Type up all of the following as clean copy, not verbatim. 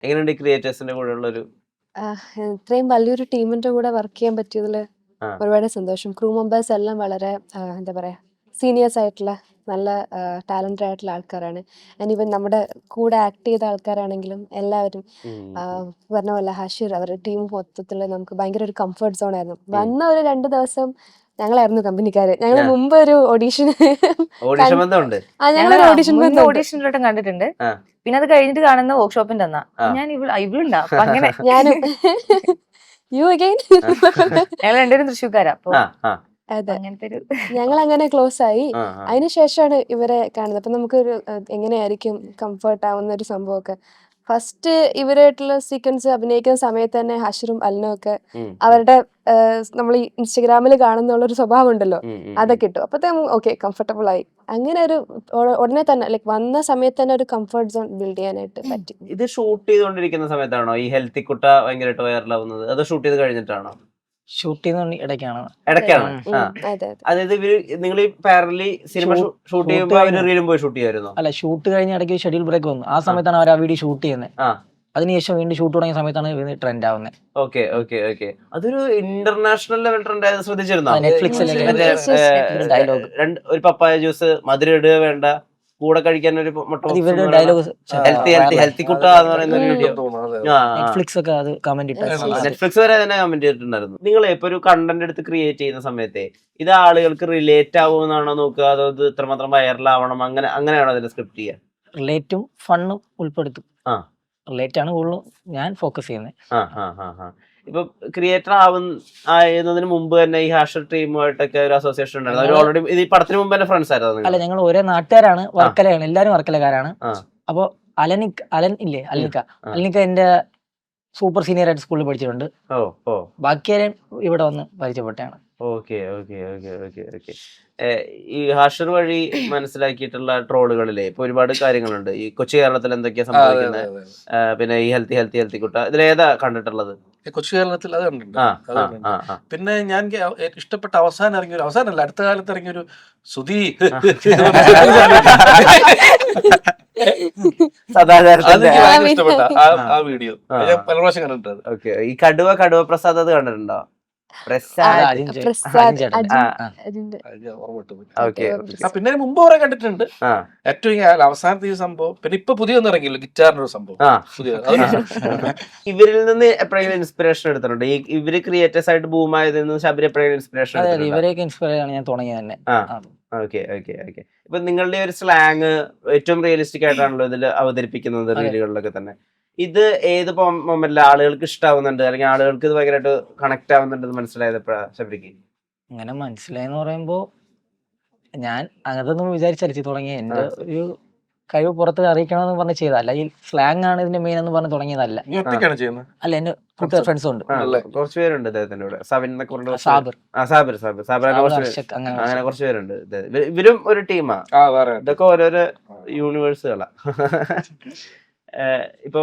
എങ്ങനെയുണ്ട് ഈ ക്രിയേറ്റേഴ്സിന്റെ കൂടെ ഉള്ളൊരു ഇത്രയും വലിയൊരു ടീമിന്റെ കൂടെ വർക്ക് ചെയ്യാൻ പറ്റിയതിൽ ആ. ഒരുപാട് സന്തോഷം. ക്രൂ മെമ്പേഴ്സ് എല്ലാം വളരെ എന്താ പറയാ സീനിയേഴ്സ് ആയിട്ടുള്ള നല്ല ടാലന്റഡ് ആയിട്ടുള്ള ആൾക്കാരാണ്. ആൻഡ് ഈവൻ നമ്മുടെ കൂടെ ആക്ട് ചെയ്ത ആൾക്കാരാണെങ്കിലും എല്ലാവരും പറഞ്ഞ പോലെ ഹാഷിർ അവരുടെ ടീം മൊത്തത്തിൽ നമുക്ക് ഭയങ്കര ഒരു കംഫർട്ട് സോൺ ആയിരുന്നു. വന്ന ഒരു 2 ദിവസം ഞങ്ങളായിരുന്നു കമ്പനിക്കാര്. ഞങ്ങൾ മുമ്പ് ഒരു ഓഡീഷന് ഓഡിഷൻ ബന്ധമുണ്ട്. ഞങ്ങളൊരു ഓഡീഷൻ ഓഡീഷനിലോട്ടും കണ്ടിട്ടുണ്ട്. പിന്നെ അത് കഴിഞ്ഞിട്ട് കാണുന്ന വർക്ക്ഷോപ്പിന്റെ തന്നാ ഞാൻ ഇവളുണ്ടാ അപ്പൊ അങ്ങനെ ഞാനും യു അഗൈൻ ഞങ്ങൾ രണ്ടുപേരും തൃശ്ശൂർക്കാരാ. അപ്പൊ അതെ, അങ്ങനത്തെ ഒരു ഞങ്ങൾ അങ്ങനെ ക്ലോസ് ആയി. അതിനുശേഷമാണ് ഇവരെ കാണുന്നത്. അപ്പൊ നമുക്കൊരു എങ്ങനെയായിരിക്കും കംഫർട്ട് ആവുന്ന ഒരു സംഭവമൊക്കെ. ഫസ്റ്റ് ഇവരായിട്ടുള്ള സീക്വൻസ് അഭിനയിക്കുന്ന സമയത്ത് തന്നെ ഹാഷിറും അലനും ഒക്കെ അവരുടെ നമ്മൾ ഈ ഇൻസ്റ്റഗ്രാമിൽ കാണുന്നുള്ളൊരു സ്വഭാവം ഉണ്ടല്ലോ, അതൊക്കെ ഇട്ടു. അപ്പത്തേക്കും ഓക്കെ കംഫർട്ടബിൾ ആയി. അങ്ങനെ ഒരു ഉടനെ തന്നെ ലൈക്ക് വന്ന സമയത്ത് തന്നെ ഒരു കംഫർട്ട് സോൺ ബിൽഡ് ചെയ്യാനായിട്ട് പറ്റി. ഇത് ഷൂട്ട് ചെയ്തുകൊണ്ടിരിക്കുന്ന സമയത്താണോ ഈ ഹെൽത്തി കുട്ട ഭയങ്കരമായിട്ട് വൈറലാവുന്നത്? അത് ഷൂട്ട് ചെയ്ത് കഴിഞ്ഞിട്ടാണോ? ഷൂട്ട് ചെയ്യുന്ന ഇടയ്ക്കാണ്. അതായത് നിങ്ങൾ ഈ പാരലി സിനിമ ഷൂട്ട് ചെയ്യുമ്പോൾ അവര് റീലും പോയി ഷൂട്ട് ചെയ്യുമായിരുന്നോ? അല്ല, ഷൂട്ട് കഴിഞ്ഞ ഇടയ്ക്ക് ഷെഡ്യൂൾ ബ്രേക്ക് വന്നു. ആ സമയത്താണ് അവർ ആ വീഡിയോ ഷൂട്ട് ചെയ്യുന്നത്. അതിനുശേഷം വീണ്ടും ഷൂട്ട് തുടങ്ങിയ സമയത്താണ് ട്രെൻഡ് ആവുന്നത്. Okay okay okay. അതൊരു ഇന്റർനാഷണൽ ലെവൽ ട്രെൻഡ് ആയത് ശ്രദ്ധിച്ചിരുന്നോ? നെറ്റ്ഫ്ലിക്സിൽ ഡയലോഗ്, ഒരു പപ്പായ ജ്യൂസ് മധുരം ഇടുക വേണ്ട, കൂടെ കഴിക്കാൻ ഒരു ഇവരുടെ ഡയലോഗ് ഹെൽത്തി കുട്ട എന്ന് പറയുന്ന ഒരു വീഡിയോ നെറ്റ്ഫ്ലിക്സ് ഒക്കെ അത് കമന്റ് നെറ്റ്ഫ്ലിക്സ് വരെ തന്നെ കമന്റ് ചെയ്തിട്ടുണ്ടായിരുന്നു. നിങ്ങൾ ഇപ്പൊ ഒരു കണ്ടന്റ് എടുത്ത് ക്രിയേറ്റ് ചെയ്യുന്ന സമയത്തെ ഇത് ആളുകൾക്ക് റിലേറ്റ് ആവുമെന്നാണോ നോക്കുക, അതോ ഇത് ഇത്രമാത്രം വൈറലാവണം അങ്ങനെയാണോ അതിന്റെ സ്ക്രിപ്റ്റ് ചെയ്യുക? റിലേറ്റും ഫണ്ണും ഉൾപ്പെടുത്തും. റിലേറ്റ് ആണ് കൂടുതലും ഞാൻ ഫോക്കസ് ചെയ്യുന്നത്. ഇപ്പൊ ക്രിയേറ്റർ ആവുന്നതിന് മുമ്പ് തന്നെ ഈ ഹാഷർ ടീമുമായിട്ടൊക്കെ ഒരു അസോസിയേഷൻ ഉണ്ടായിരുന്നു. അവർ ഓൾറെഡി ഇത് ഈ പടത്തിന് മുമ്പ് തന്നെ ഫ്രണ്ട്സ് ആയിരുന്നു? അല്ല, ഞങ്ങൾ ഒരേ നാട്ടുകാരാണ്, വർക്കലയാണ്, എല്ലാരും വർക്കലക്കാരാണ്. അപ്പൊ അലനിക്ക എന്റെ സൂപ്പർ സീനിയർ ആയിട്ട് സ്കൂളിൽ പഠിച്ചിട്ടുണ്ട്. ബാക്കിയാരും ഇവിടെ വന്ന് പരിചയപ്പെട്ടാണ്. Okay okay okay okay okay. ഈ ഹാഷർ വഴി മനസ്സിലാക്കിയിട്ടുള്ള ട്രോളുകളിലെ ഇപ്പൊ ഒരുപാട് കാര്യങ്ങളുണ്ട്. ഈ കൊച്ചു കേരളത്തിൽ എന്തൊക്കെയാ സംഭവിക്കുന്നത്, പിന്നെ ഈ ഹെൽത്തി കുട്ട, ഇതിലേതാ കണ്ടിട്ടുള്ളത്? കൊച്ചു കേരളത്തിൽ അത് കണ്ടിട്ടുണ്ട്. പിന്നെ ഞാൻ ഇഷ്ടപ്പെട്ട അവസാനമല്ല അടുത്ത കാലത്ത് ഇറങ്ങിയൊരു സുധി ഇഷ്ടപ്പെട്ട ആ വീഡിയോ പല പ്രാവശ്യം കണ്ടിട്ടുണ്ട്. ഓക്കെ. ഈ കടുവ പ്രസാദ് അത് കണ്ടിട്ടുണ്ടോ? പിന്നെ മുമ്പ് കുറെ കണ്ടിട്ടുണ്ട്. ഏറ്റവും അവസാനത്തെ ഈ സംഭവം, പിന്നെ ഇപ്പൊ പുതിയൊന്നും ഇറങ്ങിയല്ലോ ഗിറ്റാറിന്റെ ഒരു സംഭവം. ഇവരിൽ നിന്ന് എപ്പോഴെങ്കിലും ഇൻസ്പിറേഷൻ എടുത്തിട്ടുണ്ട്? ഇവര് ക്രിയേറ്റേഴ്സ് ആയിട്ട് ബൂം ആയതിൽ നിന്ന് ശബരി എപ്പോഴെങ്കിലും ഇൻസ്പിറേഷൻ? ഇവരെയൊക്കെ ഇൻസ്പയർ ആണ് ഞാൻ തുടങ്ങിയത് തന്നെ. Okay okay okay. ഇപ്പൊ നിങ്ങളുടെ ഒരു സ്ലാങ് ഏറ്റവും റിയലിസ്റ്റിക് ആയിട്ടാണല്ലോ ഇതിൽ അവതരിപ്പിക്കുന്നത് റീലുകളിലൊക്കെ തന്നെ. ഇത് ഏത് മൊമെന്റിൽ ആളുകൾക്ക് ഇഷ്ടാവുന്നുണ്ട്, അല്ലെങ്കിൽ ആളുകൾക്ക് ഇത് ഭയങ്കരമായിട്ട് കണക്ട് ആവുന്നുണ്ടെന്ന് മനസ്സിലായത് എപ്പോഴാ ശബരിക്ക്? അങ്ങനെ മനസ്സിലായെന്ന് പറയുമ്പോ ഞാൻ അങ്ങനത്തെ വിചാരിച്ചടിച്ചു തുടങ്ങിയ എന്റെ ഒരു കഴിവ് പുറത്ത് അറിയിക്കണമെന്ന് പറഞ്ഞ് ചെയ്തല്ല. ഈ സ്ലാങ് ആണ് ഇതിന്റെ മെയിൻ എന്ന് പറഞ്ഞ് തുടങ്ങിയതല്ല. അല്ല, എന്റെ കൂട്ടുകാർ ഫ്രണ്ട്സ് ഉണ്ട്, കുറച്ച് പേരുണ്ട് അദ്ദേഹത്തിന്റെ കൂടെ. അങ്ങനെ കുറച്ച് പേരുണ്ട്. ഇവരും ഒരു ടീമാ. ഇതൊക്കെ ഓരോരോ യൂണിവേഴ്സുകളാ. ഇപ്പൊ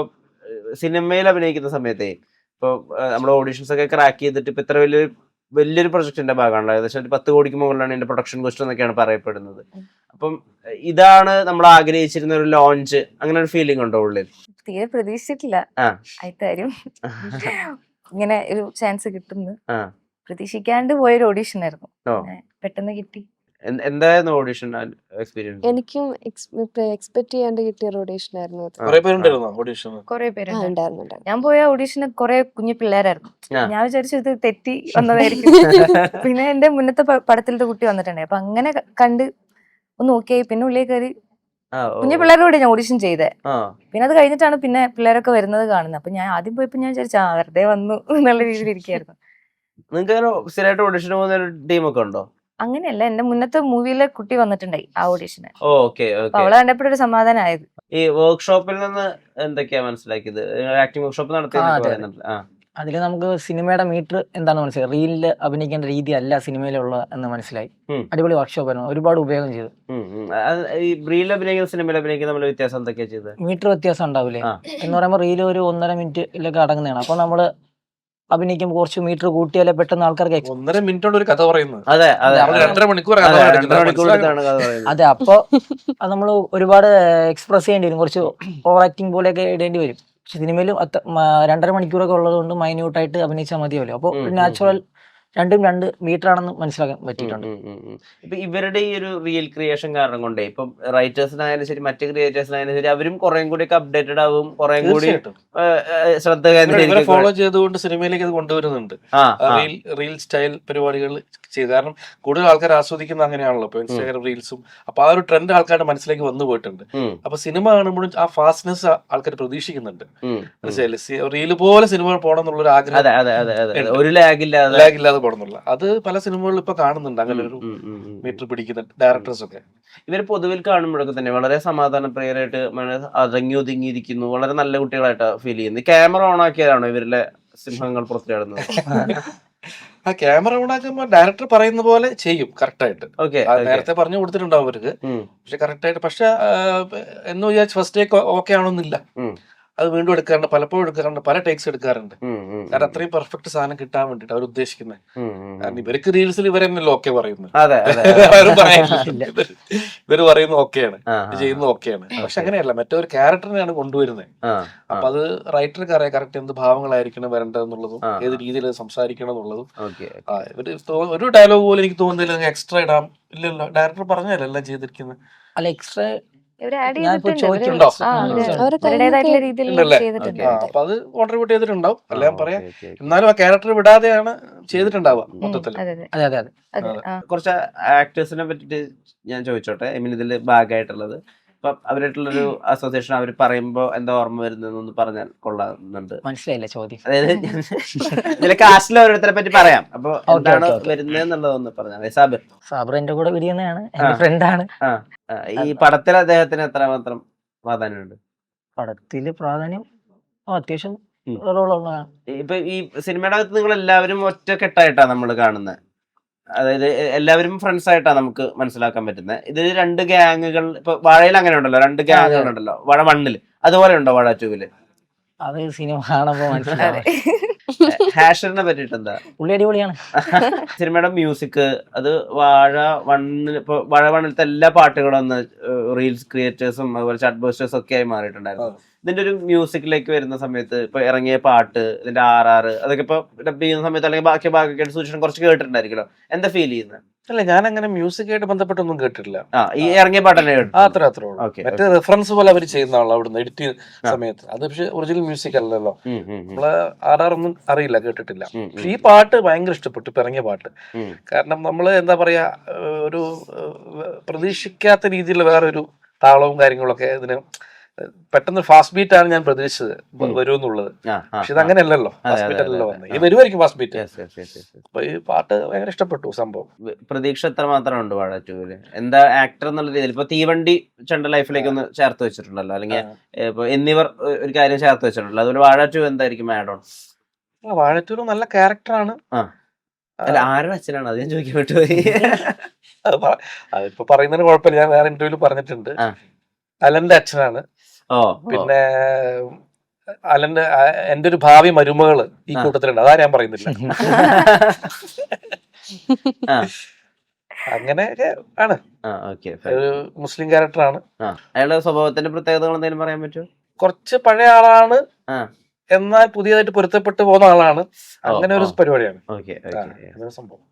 സിനിമയിൽ അഭിനയിക്കുന്ന സമയത്തെ ഇപ്പൊ നമ്മുടെ ഓഡീഷൻസ് ഒക്കെ ക്രാക്ക് ചെയ്തിട്ട് ഇപ്പൊ ഇത്ര വലിയൊരു പ്രൊജക്ടിന്റെ ഭാഗമാണല്ലോ. ഏകദേശം ഒരു 10 കോടിക്ക് മുകളിലാണ് ഇതിന്റെ പ്രൊഡക്ഷൻ കോസ്റ്റ് എന്നൊക്കെയാണ് പറയപ്പെടുന്നത്. അപ്പം ഇതാണ് നമ്മൾ ആഗ്രഹിച്ചിരുന്ന ഒരു ലോഞ്ച്, അങ്ങനെ ഒരു ഫീലിംഗ് ഉണ്ടോ ഉള്ളിൽ? തീരെ പ്രതീക്ഷിച്ചിട്ടില്ല ആയിട്ടാരും ഇങ്ങനെ ഒരു ചാൻസ് കിട്ടുന്നു. പ്രതീക്ഷിക്കാണ്ട് പോയൊരു ഓഡീഷൻ ആയിരുന്നു, പെട്ടെന്ന് കിട്ടി. എന്തായിരുന്നു ഓഡീഷൻ എക്സ്പീരിയൻസ്? എനിക്കും എക്സ്പെക്ട് ചെയ്യാണ്ട് കിട്ടിയ ഓഡീഷൻ ആയിരുന്നു. കുറെ പേരുണ്ടായിരുന്നു. ഞാൻ പോയ ഓഡീഷന് കുറെ കുഞ്ഞു പിള്ളേരായിരുന്നു. ഞാൻ വിചാരിച്ചു ഇത് തെറ്റി വന്നതായിരിക്കും. പിന്നെ എന്റെ മുന്നത്തെ പടത്തിലത്തെ കുട്ടി വന്നിട്ടുണ്ടേ, അപ്പൊ അങ്ങനെ കണ്ട് ഒന്ന് ഓക്കെ. പിന്നെ ഉള്ളിൽ കയറി കുഞ്ഞു പിള്ളേരോട് ഞാൻ ഓഡീഷൻ ചെയ്തേ. പിന്നെ അത് കഴിഞ്ഞിട്ടാണ് പിന്നെ പിള്ളേരൊക്കെ വരുന്നത് കാണുന്നത്. അപ്പൊ ഞാൻ ആദ്യം പോയപ്പോ ഞാൻ വിചാരിച്ചു വെറുതെ വന്നു എന്നുള്ള രീതിയിൽ ഇരിക്കായിരുന്നു. നിങ്ങൾക്ക് സ്ഥിരമായിട്ട് ഓഡീഷന് പോകുന്ന ഒരു ടീമൊക്കെ ഉണ്ടോ? അങ്ങനെയല്ല, എന്റെ മുന്നത്തെ മൂവിയിലെ കുട്ടി വന്നിട്ടുണ്ടായി ആ ഓഡീഷന്. അവളെ കണ്ടപ്പോഴൊരു സമാധാനമായത്. ഈ വർക്ക്ഷോപ്പിൽ നിന്ന് എന്തൊക്കെയാ മനസ്സിലാക്കിയത്? ആക്ടിംഗ് വർക്ക്ഷോപ്പ് നടത്തിയത് അതില് നമുക്ക് സിനിമയുടെ മീറ്റർ എന്താണെന്ന് മനസ്സിലായി. റീലില് അഭിനയിക്കേണ്ട രീതി അല്ല സിനിമയിലുള്ള എന്ന് മനസ്സിലായി. അടിപൊളി വർക്ക്ഷോപ്പ് ആയിരുന്നു, ഒരുപാട് ഉപയോഗം ചെയ്തു. ഈ റീൽ അഭിനയിക്കുന്ന സിനിമയിൽ അഭിനയിക്കുന്ന നമ്മൾ വ്യത്യാസം എന്തൊക്കെയാ ചെയ്തത്? മീറ്റർ വ്യത്യാസം ഉണ്ടാവില്ലേ എന്ന് പറയുമ്പോൾ റീല് ഒരു 1.5 മിനിറ്റിലൊക്കെ അടങ്ങുന്നതാണ്. അപ്പൊ നമ്മള് അഭിനയിക്കുമ്പോൾ കുറച്ച് മീറ്റർ കൂട്ടിയാലേ പെട്ടെന്ന് ആൾക്കാർക്ക് 1.5 മിനിറ്റോട് ഒരു കഥ പറയുന്നത്. അതെ, 2.5 മണിക്കൂർ. അതെ, അപ്പൊ അത് നമ്മൾ ഒരുപാട് എക്സ്പ്രസ് ചെയ്യേണ്ടി വരും, കുറച്ച് ഓവർ ആക്ടിങ് പോലെയൊക്കെ ഇടേണ്ടി വരും. സിനിമയിൽ 2.5 മണിക്കൂറൊക്കെ ഉള്ളത് കൊണ്ട് മൈന്യൂട്ടായിട്ട് അഭിനയിച്ചാൽ മതിയല്ലോ. അപ്പോൾ നാച്ചുറൽ രണ്ടും 2 മീറ്റർ ആണെന്ന് മനസ്സിലാക്കാൻ പറ്റിയിട്ടുണ്ട്. ഇപ്പൊ ഇവരുടെ ഈ ഒരു റിയൽ ക്രിയേഷൻ കാരണം കൊണ്ടേ ഇപ്പം റൈറ്റേഴ്സിനായാലും ശരി മറ്റു ക്രിയേറ്റേഴ്സിനായാലും ശരി അവരും കുറെ കൂടി ഒക്കെ അപ്ഡേറ്റഡ് ആവും, കുറെ കൂടി ശ്രദ്ധ കേന്ദ്രീകരിക്കും. ഫോളോ ചെയ്തുകൊണ്ട് സിനിമയിലേക്ക് അത് കൊണ്ടുവരുന്നുണ്ട്. റീൽ സ്റ്റൈൽ പരിപാടികൾ ചെയ്ത്, കാരണം കൂടുതൽ ആൾക്കാർ ആസ്വദിക്കുന്ന അങ്ങനെയാണല്ലോ ഇപ്പൊ ഇൻസ്റ്റാഗ്രാം റീൽസും. അപ്പൊ ആ ഒരു ട്രെൻഡ് ആൾക്കാരുടെ മനസ്സിലേക്ക് വന്നു പോയിട്ടുണ്ട്. അപ്പൊ സിനിമ കാണുമ്പോഴും ആ ഫാസ്റ്റ്നെസ് ആൾക്കാർ പ്രതീക്ഷിക്കുന്നുണ്ട്. മനസ്സിലായില്ലേ? റീല് പോലെ സിനിമകൾ പോകണം എന്നുള്ളൊരു ആഗ്രഹം, ഒരു ലാഗില്ലാതെ പോകണമെന്നുള്ള അത് പല സിനിമകളിൽ ഇപ്പൊ കാണുന്നുണ്ട്. അങ്ങനെ ഒരു മീറ്റർ പിടിക്കുന്ന ഡയറക്ടേഴ്സ് ഒക്കെ ഇവർ പൊതുവിൽ കാണുമ്പോഴൊക്കെ തന്നെ വളരെ സമാധാനപ്രിയരായിട്ട് അടങ്ങി ഒതുങ്ങിയിരിക്കുന്നു, വളരെ നല്ല കുട്ടികളായിട്ട് ഫീൽ ചെയ്യുന്നു. ക്യാമറ ഓൺ ആക്കിയതാണോ ഇവരിലെ സിംഹങ്ങൾ പുറത്തിടുന്നത്? ആ ക്യാമറ ഓണാക്കുമ്പോ ഡയറക്ടർ പറയുന്ന പോലെ ചെയ്യും കറക്റ്റായിട്ട്. നേരത്തെ പറഞ്ഞു കൊടുത്തിട്ടുണ്ടാവും അവർക്ക്, പക്ഷെ കറക്റ്റായിട്ട്. പക്ഷെ എന്ന് വിചാരിച്ച് ഫസ്റ്റ് ടേക്ക് ഓക്കെ ആണോന്നില്ല, അത് വീണ്ടും എടുക്കാറുണ്ട്, പലപ്പോഴും എടുക്കാറുണ്ട്, പല ടേക്സ് എടുക്കാറുണ്ട്. കാരണം അത്രയും പെർഫെക്റ്റ് സാധനം കിട്ടാൻ വേണ്ടിട്ട് അവർ ഉദ്ദേശിക്കുന്നത്. കാരണം ഇവർക്ക് റീൽസിൽ ഇവർ തന്നെയല്ലോ ഓക്കെ പറയുന്നത്, ഇവര് പറയുന്നത് ഓക്കെയാണ്, ചെയ്യുന്നത് ഓക്കെയാണ്. പക്ഷെ അങ്ങനെയല്ല, മറ്റൊരു ക്യാരക്ടറിനെയാണ് കൊണ്ടുവരുന്നത്. അപ്പൊ അത് റൈറ്റർക്ക് അറിയാം കറക്റ്റ് എന്ത് ഭാവങ്ങളായിരിക്കണം വരേണ്ടതെന്നുള്ളതും ഏത് രീതിയിൽ സംസാരിക്കണം എന്നുള്ളതും. ഇവര് ഒരു ഡയലോഗ് പോലും എനിക്ക് തോന്നുന്നില്ല എക്സ്ട്രാ ഇടാം, ഇല്ലല്ലോ, ഡയറക്ടർ പറഞ്ഞല്ലോ എല്ലാം ചെയ്തിരിക്കുന്നത്. അല്ല എക്സ്ട്രാ ചോദിക്കുന്നുണ്ടോ? ചെയ്തിട്ടുണ്ട്. അപ്പൊ അത് കോൺട്രിബ്യൂട്ട് ചെയ്തിട്ടുണ്ടാവും, എല്ലാം പറയാം. എന്നാലും ആ ക്യാരക്ടർ വിടാതെയാണ് ചെയ്തിട്ടുണ്ടാവുക മൊത്തത്തിൽ. കുറച്ച് ആക്ടേഴ്സിനെ പറ്റിട്ട് ഞാൻ ചോദിച്ചോട്ടെ. ഐ മീൻ ഇതില് ഭാഗമായിട്ടുള്ളത് ഇപ്പൊ അവരായിട്ടുള്ളൊരു അസോസിയേഷൻ അവർ പറയുമ്പോ എന്താ ഓർമ്മ വരുന്നതെന്ന് പറഞ്ഞാൽ കൊള്ളാവുന്നുണ്ട്. മനസ്സിലായില്ല ചോദ്യം. അതായത് ഇതിലെ കാസ്റ്റിൽ ഓരോരുത്തരെ പറ്റി പറയാം, അപ്പൊ എന്താണ് വരുന്നത് എന്നുള്ളതൊന്ന് പറഞ്ഞാൽ. സാബർ എന്റെ കൂടെ വിരിയുന്നതാണ്, എന്റെ ഫ്രണ്ടാണ്. ഈ പടത്തിൽ അദ്ദേഹത്തിന് എത്രമാത്രം പ്രാധാന്യമുണ്ട്? പടത്തില് പ്രാധാന്യം അത്യാവശ്യം റോളുള്ളതാണ്. ഇപ്പൊ ഈ സിനിമയുടെ അകത്ത് നിങ്ങൾ എല്ലാവരും ഒറ്റക്കെട്ടായിട്ടാണ് നമ്മൾ കാണുന്നത്, അതായത് എല്ലാവരും ഫ്രണ്ട്സ് ആയിട്ടാണ് നമുക്ക് മനസ്സിലാക്കാൻ പറ്റുന്നത്. ഇത് 2 ഗ്യാങ്ങുകൾ, ഇപ്പൊ വാഴയിൽ അങ്ങനെ ഉണ്ടല്ലോ, 2 ഗ്യാങ്ങുകൾ ഉണ്ടല്ലോ, വാഴ 1-ല് അതുപോലെ ഉണ്ടോ വാഴ 2-ല്? അത് സിനിമ കാണുമ്പോ മനസ്സിലാവും. ഹാഷറിനെ പറ്റിട്ട് എന്താ? പുള്ളി അടിപൊളിയാണ്. സിനിമയുടെ മ്യൂസിക് അത് വാഴ 1-ൽ ഇപ്പൊ വാഴ 1-ലത്തെ എല്ലാ പാട്ടുകളും ഒന്ന് റീൽസ് ക്രിയേറ്റേഴ്സും അതുപോലെ ചാറ്റ് ബോസ്റ്റേഴ്സും ഒക്കെ ആയി മാറിയിട്ടുണ്ടായിരുന്നു. ഇതിന്റെ ഒരു മ്യൂസിക്കിലേക്ക് വരുന്ന സമയത്ത് ഇപ്പൊ ഇറങ്ങിയ പാട്ട്, ഇതിന്റെ RR അതൊക്കെ ഇപ്പൊ ഡബ് ചെയ്യുന്ന സമയത്ത് അല്ലെങ്കിൽ ബാക്കി ഭാഗമൊക്കെ സൂക്ഷിച്ച് കുറച്ച് കേട്ടിട്ടുണ്ടായിരിക്കല്ലോ, എന്താ ഫീൽ ചെയ്യുന്നത്? അല്ല, ഞാൻ അങ്ങനെ മ്യൂസിക്കായിട്ട് ബന്ധപ്പെട്ടൊന്നും കേട്ടിട്ടില്ല. ഈ ഇറങ്ങിയ പാട്ടന്നെ അത്രേ ഉള്ളൂ. മറ്റേ റെഫറൻസ് പോലെ അവർ ചെയ്യുന്നതാണല്ലോ അവിടുന്ന് എഡിറ്റ് ചെയ്യുന്ന സമയത്ത്. അത് പക്ഷെ ഒറിജിനൽ മ്യൂസിക് അല്ലല്ലോ, നമ്മള് RR ഒന്നും അറിയില്ല, കേട്ടിട്ടില്ല. പക്ഷെ ഈ പാട്ട് ഭയങ്കര ഇഷ്ടപ്പെട്ടു, ഇപ്പൊ ഇറങ്ങിയ പാട്ട്. കാരണം നമ്മള് എന്താ പറയാ, ഒരു പ്രതീക്ഷിക്കാത്ത രീതിയിലുള്ള വേറൊരു താളവും കാര്യങ്ങളൊക്കെ ഇതിന് പെട്ടെന്ന് ഫാസ്റ്റ് ബീറ്റ് ആണ് ഞാൻ പ്രതീക്ഷിച്ചത് വരുമെന്നുള്ളത്. പക്ഷെ ഇത് അങ്ങനെയല്ലല്ലോ, ഫാസ്റ്റ് ബീറ്റ് അല്ലല്ലോ വന്നത്, ഈ വരുമായിരിക്കും ഫാസ്റ്റ് ബീറ്റ്. അപ്പൊ ഈ പാട്ട് ഭയങ്കര ഇഷ്ടപ്പെട്ടു സംഭവം. പ്രതീക്ഷ എത്ര മാത്രം ഉണ്ട് വാഴ 2-ല്? എന്താ ആക്ടർ എന്നുള്ള രീതിയിൽ ഇപ്പൊ തീവണ്ടി ചണ്ട ലൈഫിലേക്ക് ഒന്ന് ചേർത്ത് വെച്ചിട്ടുണ്ടല്ലോ, അല്ലെങ്കിൽ ഇപ്പൊ എന്നിവർ ഒരു കാര്യം ചേർത്ത് വെച്ചിട്ടുണ്ടല്ലോ, അതുപോലെ വാഴ 2 എന്തായിരിക്കും ആഡ് ഓൺ? വാഴ 2 നല്ല ക്യാരക്ടറാണ്. അല്ല, ആരുടെ അച്ഛനാണ് അത് ഞാൻ ചോദിക്കാൻ പറ്റുപോയി. അതിപ്പോ പറയുന്നതിന് കുഴപ്പമില്ല, ഞാൻ വേറെ ഇന്റർവ്യൂല് പറഞ്ഞിട്ടുണ്ട്. അലന്റെ അച്ഛനാണ്. പിന്നെ അലന്റെ എന്റെ ഒരു ഭാവി മരുമകള് ഈ കൂട്ടത്തിലുണ്ട്, അതാ ഞാൻ പറയുന്നില്ല. അങ്ങനെയൊക്കെ ആണ്. ഒരു മുസ്ലിം ക്യാരക്ടറാണ്. അയാളുടെ സ്വഭാവത്തിന്റെ പ്രത്യേകതകൾ എന്തെങ്കിലും പറയാൻ പറ്റുമോ? കുറച്ച് പഴയ ആളാണ്, എന്നാൽ പുതിയതായിട്ട് പൊരുത്തപ്പെട്ടു പോകുന്ന ആളാണ്. അങ്ങനെ ഒരു പരിപാടിയാണ് സംഭവം.